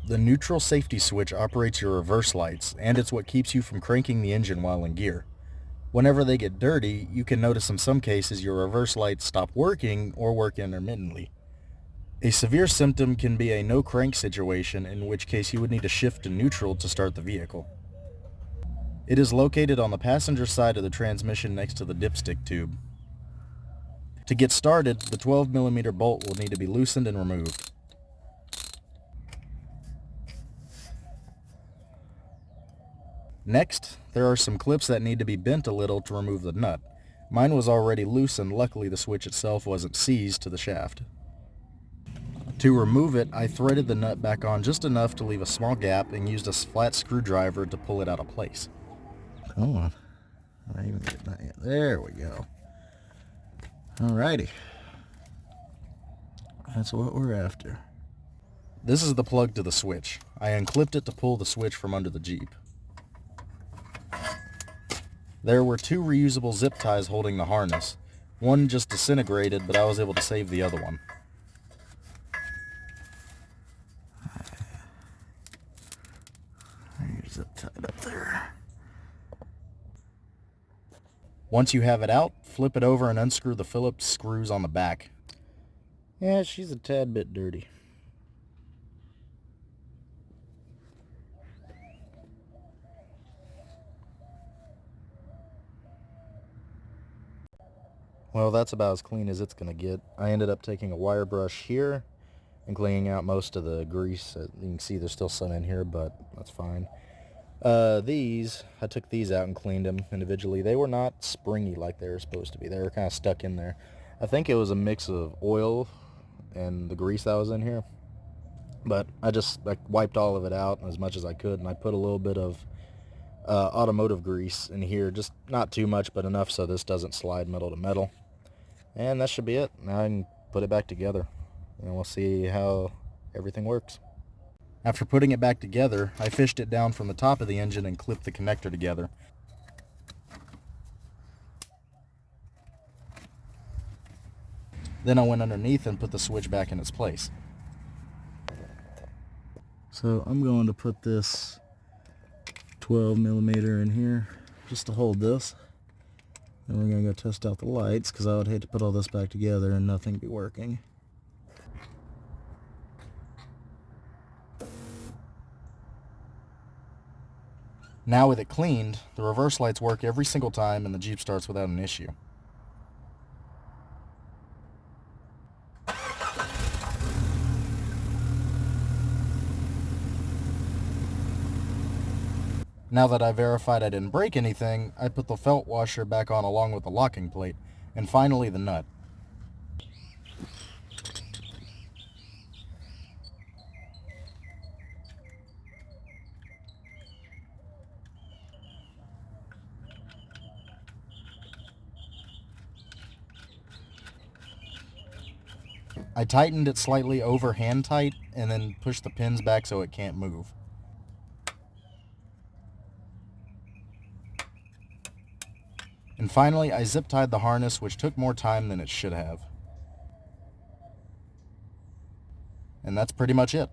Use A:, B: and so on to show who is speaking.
A: The neutral safety switch operates your reverse lights, and it's what keeps you from cranking the engine while in gear. Whenever they get dirty, you can notice in some cases your reverse lights stop working or work intermittently. A severe symptom can be a no-crank situation, in which case you would need to shift to neutral to start the vehicle. It is located on the passenger side of the transmission next to the dipstick tube. To get started, the 12mm bolt will need to be loosened and removed. Next, there are some clips that need to be bent a little to remove the nut. Mine was already loose and luckily the switch itself wasn't seized to the shaft. To remove it, I threaded the nut back on just enough to leave a small gap and used a flat screwdriver to pull it out of place. Come on. I even get it, not yet. There we go. Alrighty. That's what we're after. This is the plug to the switch. I unclipped it to pull the switch from under the Jeep. There were 2 reusable zip ties holding the harness. One just disintegrated, but I was able to save the other one. There's zip tied up there. Once you have it out, flip it over and unscrew the Phillips screws on the back. Yeah, she's a tad bit dirty. Well, that's about as clean as it's going to get. I ended up taking a wire brush here and cleaning out most of the grease. You can see there's still some in here, but that's fine. I took these out and cleaned them individually. They were not springy like they were supposed to be. They were kind of stuck in there. I think it was a mix of oil and the grease that was in here. But I wiped all of it out as much as I could, and I put a little bit of automotive grease in here. Just not too much, but enough so this doesn't slide metal to metal. And that should be it. Now I can put it back together, and we'll see how everything works. After putting it back together, I fished it down from the top of the engine and clipped the connector together. Then I went underneath and put the switch back in its place. So I'm going to put this 12mm in here just to hold this. Then we're going to go test out the lights, because I would hate to put all this back together and nothing be working. Now with it cleaned, the reverse lights work every single time and the Jeep starts without an issue. Now that I verified I didn't break anything, I put the felt washer back on along with the locking plate, and finally the nut. I tightened it slightly over hand tight and then pushed the pins back so it can't move. And finally, I zip tied the harness, which took more time than it should have. And that's pretty much it.